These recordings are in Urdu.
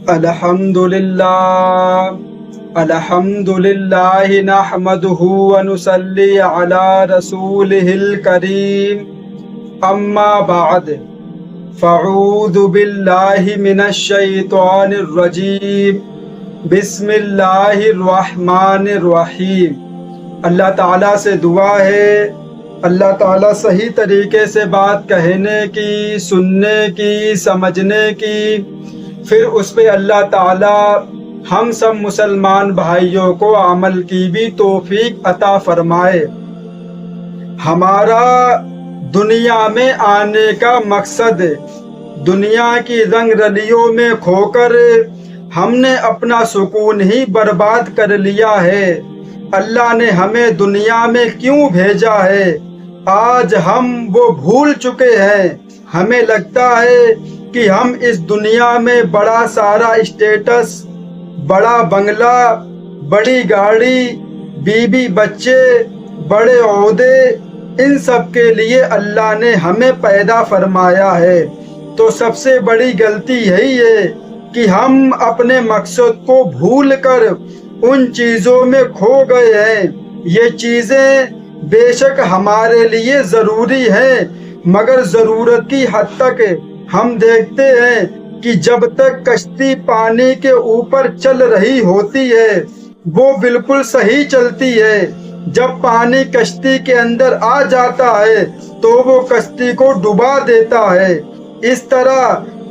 الحمدللہ نحمدہ ونصلی علی رسولہ الکریم اما بعد فاعوذ باللہ من الشیطان الرجیم بسم اللہ الرحمن الرحیم۔ اللہ تعالیٰ سے دعا ہے اللہ تعالیٰ صحیح طریقے سے بات کہنے کی، سننے کی، سمجھنے کی، پھر اس پہ اللہ تعالیٰ ہم سب مسلمان بھائیوں کو عمل کی بھی توفیق عطا فرمائے۔ ہمارا دنیا میں آنے کا مقصد دنیا کی رنگ رلیوں میں کھو کر ہم نے اپنا سکون ہی برباد کر لیا ہے۔ اللہ نے ہمیں دنیا میں کیوں بھیجا ہے آج ہم وہ بھول چکے ہیں۔ ہمیں لگتا ہے کہ ہم اس دنیا میں بڑا سارا اسٹیٹس، بڑا بنگلہ، بڑی گاڑی، بیوی بچے، بڑے عہدے، ان سب کے لیے اللہ نے ہمیں پیدا فرمایا ہے۔ تو سب سے بڑی غلطی یہی ہے کہ ہم اپنے مقصد کو بھول کر ان چیزوں میں کھو گئے ہیں۔ یہ چیزیں بے شک ہمارے لیے ضروری ہیں، مگر ضرورت کی حد تک۔ ہم دیکھتے ہیں کہ جب تک کشتی پانی کے اوپر چل رہی ہوتی ہے وہ بالکل صحیح چلتی ہے، جب پانی کشتی کے اندر آ جاتا ہے تو وہ کشتی کو ڈبا دیتا ہے۔ اس طرح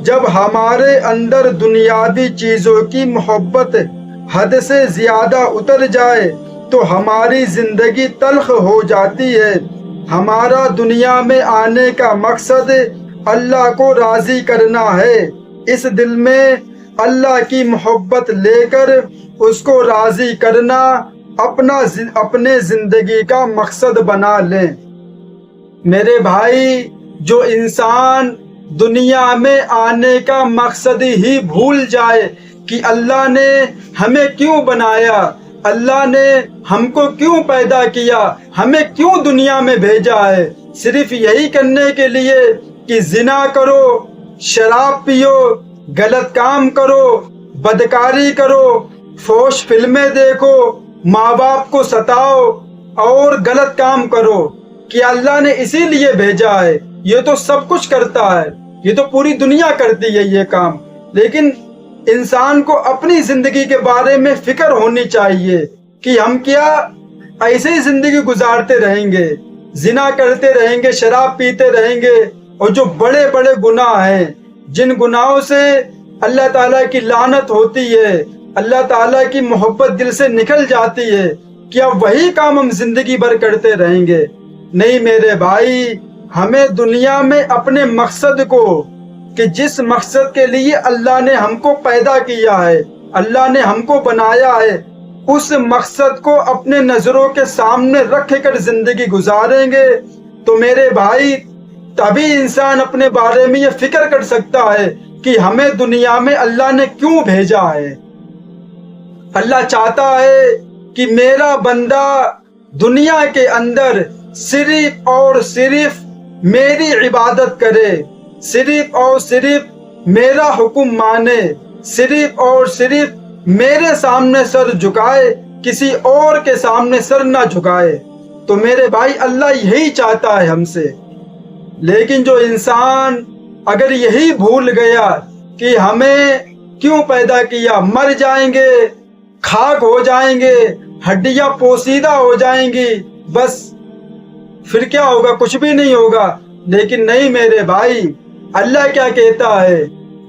جب ہمارے اندر دنیاوی چیزوں کی محبت حد سے زیادہ اتر جائے تو ہماری زندگی تلخ ہو جاتی ہے۔ ہمارا دنیا میں آنے کا مقصد اللہ کو راضی کرنا ہے۔ اس دل میں اللہ کی محبت لے کر اس کو راضی کرنا اپنے زندگی کا مقصد بنا لیں۔ میرے بھائی، جو انسان دنیا میں آنے کا مقصد ہی بھول جائے کہ اللہ نے ہمیں کیوں بنایا، اللہ نے ہم کو کیوں پیدا کیا، ہمیں کیوں دنیا میں بھیجا ہے، صرف یہی کرنے کے لیے کہ زنا کرو، شراب پیو، غلط کام کرو، بدکاری کرو، فحش فلمیں دیکھو، ماں باپ کو ستاؤ اور غلط کام کرو، کہ اللہ نے اسی لیے بھیجا ہے۔ یہ تو سب کچھ کرتا ہے، یہ تو پوری دنیا کرتی ہے یہ کام، لیکن انسان کو اپنی زندگی کے بارے میں فکر ہونی چاہیے کہ ہم کیا ایسے ہی زندگی گزارتے رہیں گے، زنا کرتے رہیں گے، شراب پیتے رہیں گے، اور جو بڑے بڑے گناہ ہیں جن گناہوں سے اللہ تعالیٰ کی لعنت ہوتی ہے، اللہ تعالیٰ کی محبت دل سے نکل جاتی ہے، کیا وہی کام ہم زندگی بھر کرتے رہیں گے؟ نہیں میرے بھائی، ہمیں دنیا میں اپنے مقصد کو، کہ جس مقصد کے لیے اللہ نے ہم کو پیدا کیا ہے، اللہ نے ہم کو بنایا ہے، اس مقصد کو اپنے نظروں کے سامنے رکھ کر زندگی گزاریں گے تو میرے بھائی تبھی انسان اپنے بارے میں یہ فکر کر سکتا ہے کہ ہمیں دنیا میں اللہ نے کیوں بھیجا ہے۔ اللہ چاہتا ہے کہ میرا بندہ دنیا کے اندر صرف اور صرف میری عبادت کرے، صرف اور صرف میرا حکم مانے، صرف اور صرف میرے سامنے سر جھکائے، کسی اور کے سامنے سر نہ جھکائے۔ تو میرے بھائی اللہ یہی چاہتا ہے ہم سے، لیکن جو انسان اگر یہی بھول گیا کہ ہمیں کیوں پیدا کیا، مر جائیں گے، خاک ہو جائیں گے، ہڈیاں پوسیدہ ہو جائیں گی، بس پھر کیا ہوگا؟ کچھ بھی نہیں ہوگا۔ لیکن نہیں میرے بھائی، اللہ کیا کہتا ہے؟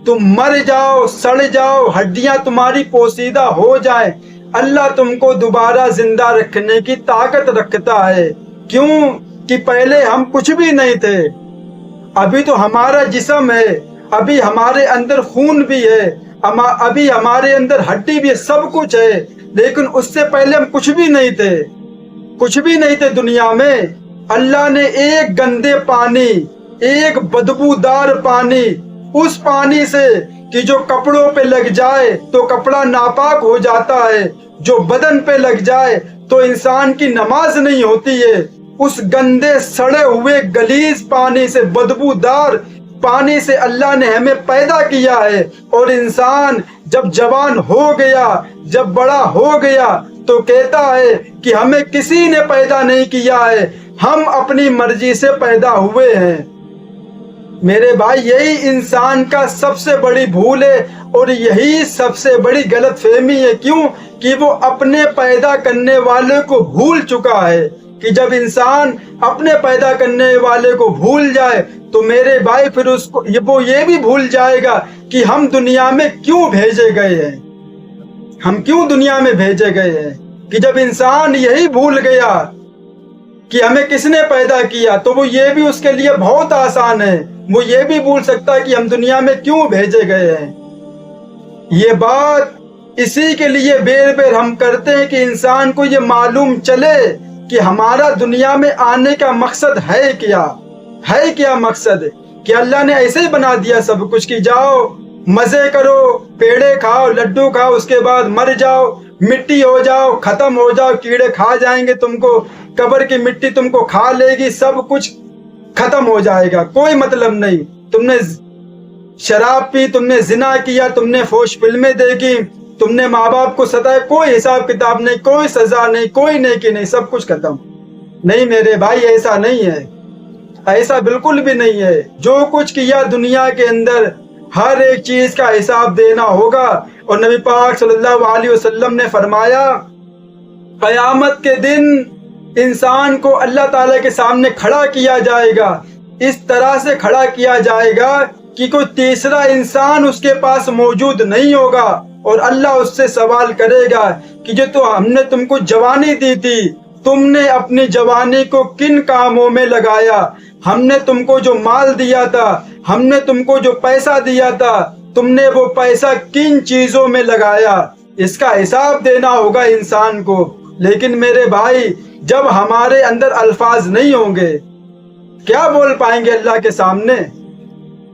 تم مر جاؤ، سڑ جاؤ، ہڈیاں تمہاری پوسیدہ ہو جائیں، اللہ تم کو دوبارہ زندہ رکھنے کی طاقت رکھتا ہے۔ کیوں کہ پہلے ہم کچھ بھی نہیں تھے، ابھی تو ہمارا جسم ہے، ابھی ہمارے اندر خون بھی ہے، ابھی ہمارے اندر ہڈی بھی ہے، سب کچھ ہے، لیکن اس سے پہلے ہم کچھ بھی نہیں تھے، کچھ بھی نہیں تھے دنیا میں۔ اللہ نے ایک گندے پانی، ایک بدبودار پانی، اس پانی سے کہ جو کپڑوں پہ لگ جائے تو کپڑا ناپاک ہو جاتا ہے، جو بدن پہ لگ جائے تو انسان کی نماز نہیں ہوتی ہے، اس گندے سڑے ہوئے گلیز پانی سے، بدبودار پانی سے اللہ نے ہمیں پیدا کیا ہے، اور انسان جب جوان ہو گیا، جب بڑا ہو گیا تو کہتا ہے کہ ہمیں کسی نے پیدا نہیں کیا ہے، ہم اپنی مرضی سے پیدا ہوئے ہیں۔ میرے بھائی، یہی انسان کا سب سے بڑی بھول ہے، اور یہی سب سے بڑی غلط فہمی ہے۔ کیوں؟ کہ وہ اپنے پیدا کرنے والے کو بھول چکا ہے، کہ جب انسان اپنے پیدا کرنے والے کو بھول جائے تو میرے بھائی پھر وہ یہ بھی بھول جائے گا کہ ہم دنیا میں کیوں بھیجے گئے ہیں، ہم کیوں دنیا میں بھیجے گئے ہیں۔ کہ جب انسان یہی بھول گیا کہ ہمیں کس نے پیدا کیا تو وہ یہ بھی اس کے لیے بہت آسان ہے، وہ یہ بھی بھول سکتا ہے کہ ہم دنیا میں کیوں بھیجے گئے ہیں۔ یہ بات اسی کے لیے بیر بیر ہم کرتے ہیں کہ انسان کو یہ معلوم چلے کہ ہمارا دنیا میں آنے کا مقصد ہے کیا مقصد، کہ اللہ نے ایسے ہی بنا دیا سب کچھ کہ جاؤ مزے کرو، پیڑے کھاؤ، لڈو کھاؤ، اس کے بعد مر جاؤ، مٹی ہو جاؤ، ختم ہو جاؤ، کیڑے کھا جائیں گے تم کو، قبر کی مٹی تم کو کھا لے گی، سب کچھ ختم ہو جائے گا، کوئی مطلب نہیں۔ تم نے شراب پی، تم نے زنا کیا، تم نے فحش فلمیں دیکھی، تم نے ماں باپ کو ستایا، کوئی حساب کتاب نہیں، کوئی سزا نہیں، کوئی نیکی نہیں، سب کچھ ختم۔ نہیں میرے بھائی، ایسا نہیں ہے، ایسا بالکل بھی نہیں ہے۔ جو کچھ کیا دنیا کے اندر ہر ایک چیز کا حساب دینا ہوگا، اور نبی پاک صلی اللہ علیہ وسلم نے فرمایا قیامت کے دن انسان کو اللہ تعالیٰ کے سامنے کھڑا کیا جائے گا، اس طرح سے کھڑا کیا جائے گا کہ کوئی تیسرا انسان اس کے پاس موجود نہیں ہوگا، اور اللہ اس سے سوال کرے گا کہ جو ہم نے تم کو جوانی دی تھی، تم نے اپنی جوانی کو کن کاموں میں لگایا، ہم نے تم کو جو مال دیا تھا، ہم نے تم کو جو پیسہ دیا تھا، تم نے وہ پیسہ کن چیزوں میں لگایا، اس کا حساب دینا ہوگا انسان کو۔ لیکن میرے بھائی، جب ہمارے اندر الفاظ نہیں ہوں گے کیا بول پائیں گے اللہ کے سامنے؟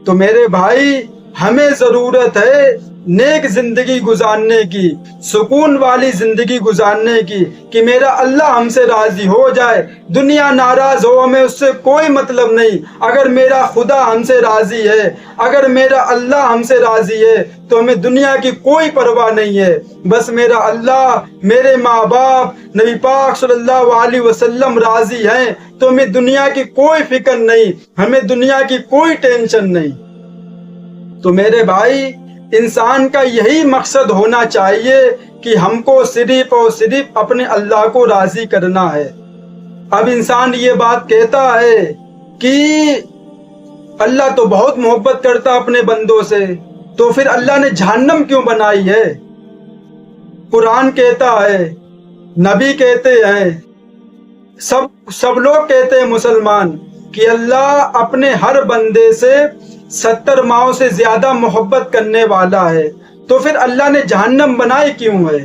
تو میرے بھائی، ہمیں ضرورت ہے نیک زندگی گزارنے کی، سکون والی زندگی گزارنے کی، کہ میرا اللہ ہم سے راضی ہو جائے، دنیا ناراض ہو، ہمیں اس سے کوئی مطلب نہیں۔ اگر میرا خدا ہم سے راضی ہے، اگر میرا اللہ ہم سے راضی ہے تو ہمیں دنیا کی کوئی پرواہ نہیں ہے۔ بس میرا اللہ، میرے ماں باپ، نبی پاک صلی اللہ علیہ وسلم راضی ہیں تو ہمیں دنیا کی کوئی فکر نہیں، ہمیں دنیا کی کوئی ٹینشن نہیں۔ تو میرے بھائی، انسان کا یہی مقصد ہونا چاہیے کہ ہم کو صرف اور صرف اپنے اللہ کو راضی کرنا ہے۔ اب انسان یہ بات کہتا ہے کہ اللہ تو بہت محبت کرتا اپنے بندوں سے، تو پھر اللہ نے جہنم کیوں بنائی ہے؟ قرآن کہتا ہے، نبی کہتے ہیں، سب لوگ کہتے ہیں مسلمان، کہ اللہ اپنے ہر بندے سے 70 ماؤں سے زیادہ محبت کرنے والا ہے، تو پھر اللہ نے جہنم بنائی کیوں ہے؟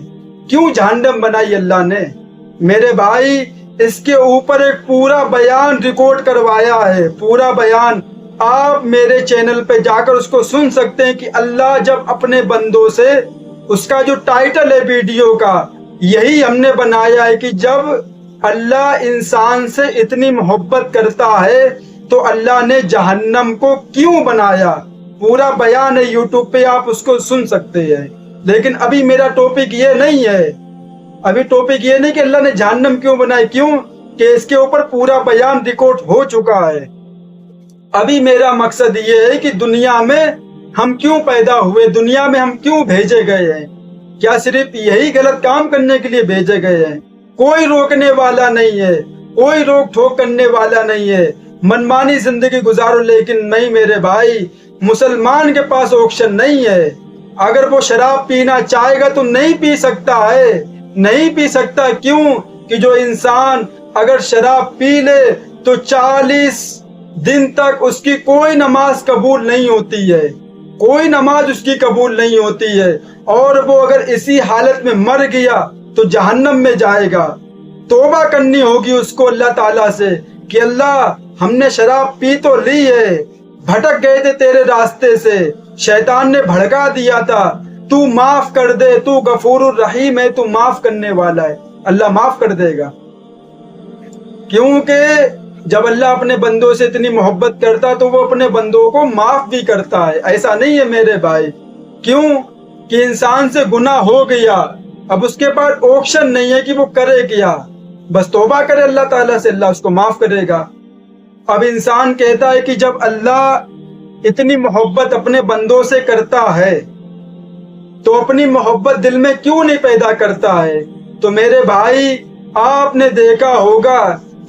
کیوں جہنم بنائی اللہ نے؟ میرے بھائی، اس کے اوپر ایک پورا بیان ریکارڈ کروایا ہے، پورا بیان آپ میرے چینل پہ جا کر اس کو سن سکتے ہیں کہ اللہ جب اپنے بندوں سے، اس کا جو ٹائٹل ہے ویڈیو کا، یہی ہم نے بنایا ہے کہ جب اللہ انسان سے اتنی محبت کرتا ہے تو اللہ نے جہنم کو کیوں بنایا۔ پورا بیان ہے یوٹیوب پہ، آپ اس کو سن سکتے ہیں۔ لیکن ابھی میرا ٹاپک یہ نہیں ہے، ابھی ٹاپک یہ نہیں کہ اللہ نے جہنم کیوں بنائی، کیوں کہ اس کے اوپر پورا بیان ریکارڈ ہو چکا ہے۔ ابھی میرا مقصد یہ ہے کہ دنیا میں ہم کیوں پیدا ہوئے، دنیا میں ہم کیوں بھیجے گئے ہیں؟ کیا صرف یہی غلط کام کرنے کے لیے بھیجے گئے ہیں؟ کوئی روکنے والا نہیں ہے، کوئی روک ٹھوک کرنے والا نہیں ہے، منمانی زندگی گزارو۔ لیکن نہیں میرے بھائی، مسلمان کے پاس آپشن نہیں ہے۔ اگر وہ شراب پینا چاہے گا تو نہیں پی سکتا ہے، نہیں پی سکتا۔ کیوں کہ جو انسان اگر شراب پی لے تو 40 دن تک اس کی کوئی نماز قبول نہیں ہوتی ہے، کوئی نماز اس کی قبول نہیں ہوتی ہے، اور وہ اگر اسی حالت میں مر گیا تو جہنم میں جائے گا۔ توبہ کرنی ہوگی اس کو اللہ تعالیٰ سے کہ اللہ، ہم نے شراب پی تو لی ہے، بھٹک گئے تھے تیرے راستے سے، شیطان نے بھڑکا دیا تھا، تو معاف کر دے، تو غفور الرحیم ہے، تو معاف کرنے والا ہے۔ اللہ معاف کر دے گا، کیونکہ جب اللہ اپنے بندوں سے اتنی محبت کرتا تو وہ اپنے بندوں کو معاف بھی کرتا ہے. ایسا نہیں ہے میرے بھائی. کیوں کہ انسان سے گناہ ہو گیا, اب اس کے پاس آپشن نہیں ہے کہ وہ کرے کیا, بس توبہ کرے اللہ تعالیٰ سے, اللہ اس کو معاف کرے گا. اب انسان کہتا ہے کہ جب اللہ اتنی محبت اپنے بندوں سے کرتا ہے تو اپنی محبت دل میں کیوں نہیں پیدا کرتا ہے. تو میرے بھائی آپ نے دیکھا ہوگا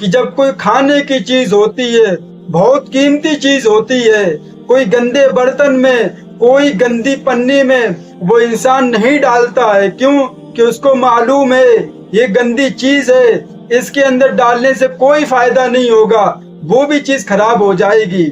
کہ جب کوئی کھانے کی چیز ہوتی ہے, بہت قیمتی چیز ہوتی ہے, کوئی گندے برتن میں, کوئی گندی پنی میں وہ انسان نہیں ڈالتا ہے. کیوں کہ اس کو معلوم ہے یہ گندی چیز ہے, اس کے اندر ڈالنے سے کوئی فائدہ نہیں ہوگا, وہ بھی چیز خراب ہو جائے گی.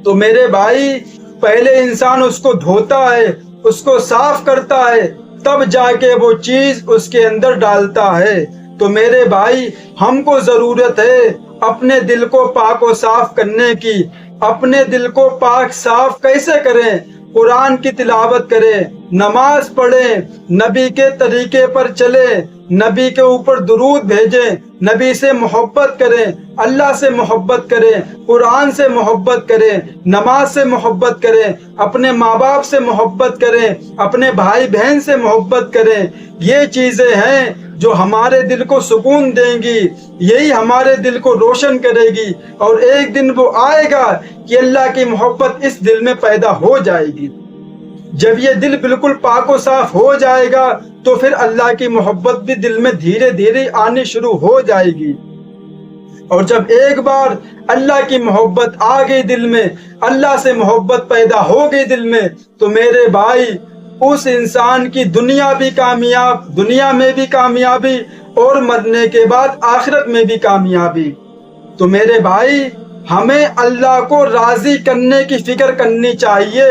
تو میرے بھائی پہلے انسان اس کو دھوتا ہے, اس کو صاف کرتا ہے, تب جا کے وہ چیز اس کے اندر ڈالتا ہے. تو میرے بھائی ہم کو ضرورت ہے اپنے دل کو پاک و صاف کرنے کی. اپنے دل کو پاک صاف کیسے کریں؟ قرآن کی تلاوت کریں, نماز پڑھیں, نبی کے طریقے پر چلیں, نبی کے اوپر درود بھیجیں, نبی سے محبت کریں, اللہ سے محبت کریں, قرآن سے محبت کریں, نماز سے محبت کریں, اپنے ماں باپ سے محبت کریں, اپنے بھائی بہن سے محبت کریں. یہ چیزیں ہیں جو ہمارے دل کو سکون دیں گی, یہی ہمارے دل کو روشن کرے گی, اور ایک دن وہ آئے گا کہ اللہ کی محبت اس دل میں پیدا ہو جائے گی. جب یہ دل بالکل پاک و صاف ہو جائے گا تو پھر اللہ کی محبت بھی دل میں دھیرے دھیرے آنی شروع ہو جائے گی. اور جب ایک بار اللہ کی محبت آ گئی دل میں, اللہ سے محبت پیدا ہو گئی دل میں, تو میرے بھائی اس انسان کی دنیا بھی کامیاب, دنیا میں بھی کامیابی, اور مرنے کے بعد آخرت میں بھی کامیابی. تو میرے بھائی ہمیں اللہ کو راضی کرنے کی فکر کرنی چاہیے,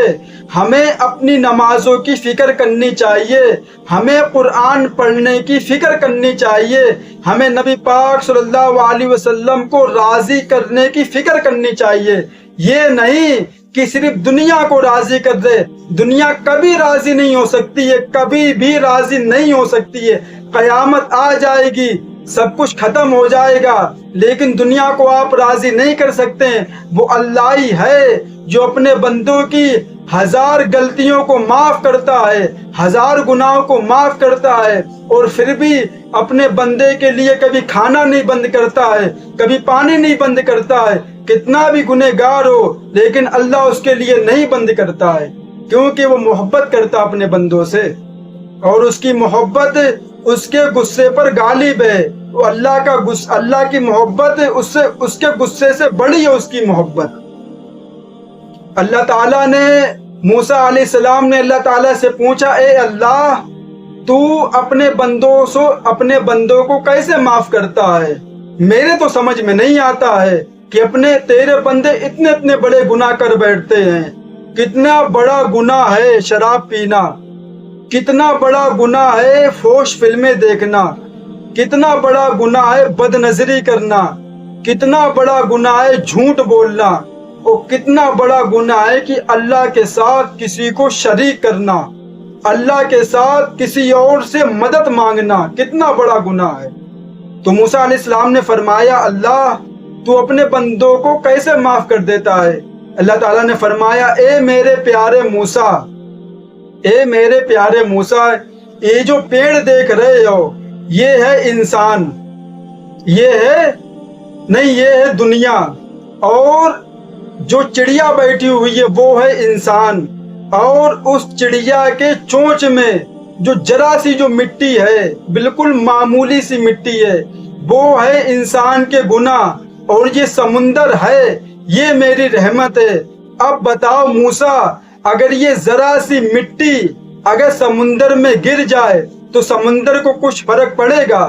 ہمیں اپنی نمازوں کی فکر کرنی چاہیے, ہمیں قرآن پڑھنے کی فکر کرنی چاہیے, ہمیں نبی پاک صلی اللہ علیہ وسلم کو راضی کرنے کی فکر کرنی چاہیے. یہ نہیں کہ صرف دنیا کو راضی کر دے. دنیا کبھی راضی نہیں ہو سکتی ہے, کبھی بھی راضی نہیں ہو سکتی ہے. قیامت آ جائے گی, سب کچھ ختم ہو جائے گا, لیکن دنیا کو آپ راضی نہیں کر سکتے. وہ اللہ ہی ہے جو اپنے بندوں کی 1000 غلطیوں کو معاف کرتا ہے, 1000 گناہوں کو معاف کرتا ہے, اور پھر بھی اپنے بندے کے لیے کبھی کھانا نہیں بند کرتا ہے, کبھی پانی نہیں بند کرتا ہے. کتنا بھی گنہگار ہو لیکن اللہ اس کے لیے نہیں بند کرتا ہے, کیونکہ وہ محبت کرتا اپنے بندوں سے, اور اس کی محبت اس کے غصے پر غالب ہے. وہ اللہ کی محبت اس کے غصے سے بڑی ہے اس کی محبت. اللہ تعالیٰ نے موسیٰ علیہ السلام نے اللہ تعالیٰ سے پوچھا, اے اللہ تو اپنے بندوں کو کیسے معاف کرتا ہے؟ میرے تو سمجھ میں نہیں آتا ہے کہ تیرے بندے اتنے بڑے گناہ کر بیٹھتے ہیں. کتنا بڑا گناہ ہے شراب پینا, کتنا بڑا گناہ ہے فحش فلمیں دیکھنا, کتنا بڑا گناہ ہے بد نظری کرنا, کتنا بڑا گناہ ہے جھوٹ بولنا, اور کتنا بڑا گناہ ہے کہ اللہ کے ساتھ کسی کو شریک کرنا, اللہ کے ساتھ کسی اور سے مدد مانگنا, کتنا بڑا گناہ ہے. تو موسیٰ علیہ السلام نے فرمایا, اللہ تو اپنے بندوں کو کیسے معاف کر دیتا ہے؟ اللہ تعالیٰ نے فرمایا, اے میرے پیارے موسیٰ, یہ جو پیڑ دیکھ رہے ہو یہ ہے انسان, یہ ہے دنیا, اور جو چڑیا بیٹھی ہوئی ہے وہ ہے انسان, اور اس چڑیا کے چونچ میں جو ذرا سی جو مٹی ہے, بالکل معمولی سی مٹی ہے, وہ ہے انسان کے گناہ, اور یہ سمندر ہے, یہ میری رحمت ہے. اب بتاؤ موسیٰ, اگر یہ ذرا سی مٹی اگر سمندر میں گر جائے تو سمندر کو کچھ فرق پڑے گا؟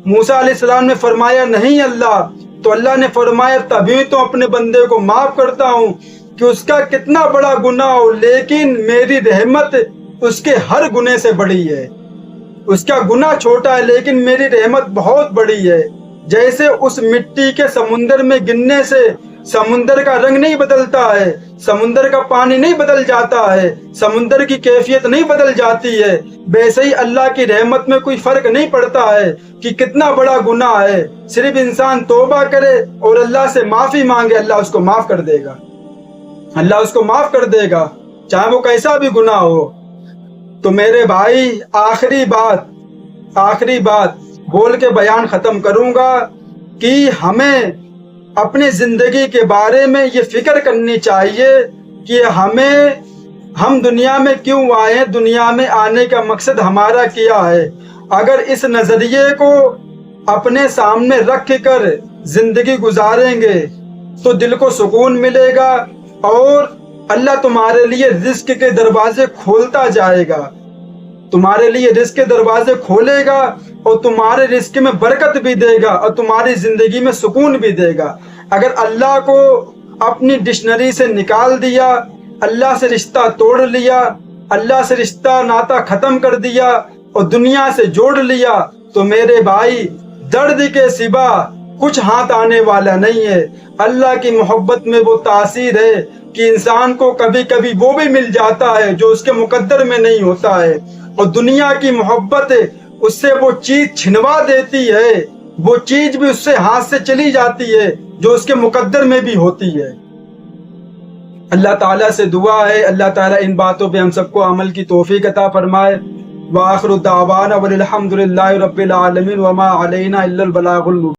موسیٰ علیہ السلام نے فرمایا, نہیں اللہ. تو اللہ نے فرمایا, تبھی تو اپنے بندے کو معاف کرتا ہوں کہ اس کا کتنا بڑا گناہ ہو, لیکن میری رحمت اس کے ہر گناہ سے بڑی ہے. اس کا گناہ چھوٹا ہے لیکن میری رحمت بہت بڑی ہے. جیسے اس مٹی کے سمندر میں گرنے سے سمندر کا رنگ نہیں بدلتا ہے، سمندر کا پانی نہیں بدل جاتا ہے، سمندر کی کیفیت نہیں بدل جاتی ہے، ویسے ہی اللہ کی رحمت میں کوئی فرق نہیں پڑتا ہے کہ کتنا بڑا گناہ ہے، صرف انسان توبہ کرے اور اللہ سے معافی مانگے، اللہ اس کو معاف کر دے گا، اللہ اس کو معاف کر دے گا، چاہے وہ کیسا بھی گناہ ہو۔ تو میرے بھائی، آخری بات بول کے بیان ختم کروں گا کہ ہمیں اپنی زندگی کے بارے میں یہ فکر کرنی چاہیے کہ ہم دنیا میں کیوں آئے ہیں، دنیا میں آنے کا مقصد ہمارا کیا ہے۔ اگر اس نظریے کو اپنے سامنے رکھ کر زندگی گزاریں گے تو دل کو سکون ملے گا اور اللہ تمہارے لیے رزق کے دروازے کھولتا جائے گا، تمہارے لیے رزق کے دروازے کھولے گا اور تمہارے رزق میں برکت بھی دے گا اور تمہاری زندگی میں سکون بھی دے گا۔ اگر اللہ کو اپنی ڈکشنری سے نکال دیا، اللہ سے رشتہ توڑ لیا، اللہ سے رشتہ ناتا ختم کر دیا اور دنیا سے جوڑ لیا تو میرے بھائی، درد کے سوا کچھ ہاتھ آنے والا نہیں ہے۔ اللہ کی محبت میں وہ تاثیر ہے کہ انسان کو کبھی کبھی وہ بھی مل جاتا ہے جو اس کے مقدر میں نہیں ہوتا ہے، اور دنیا کی محبت اس سے وہ چیز چھنوا دیتی ہے، وہ چیز بھی اس سے ہاتھ سے چلی جاتی ہے جو اس کے مقدر میں بھی ہوتی ہے۔ اللہ تعالیٰ سے دعا ہے اللہ تعالیٰ ان باتوں پہ ہم سب کو عمل کی توفیق عطا فرمائے۔ وآخر دعوانا والحمد للہ رب العالمین وما علینا الا البلاغ المبین۔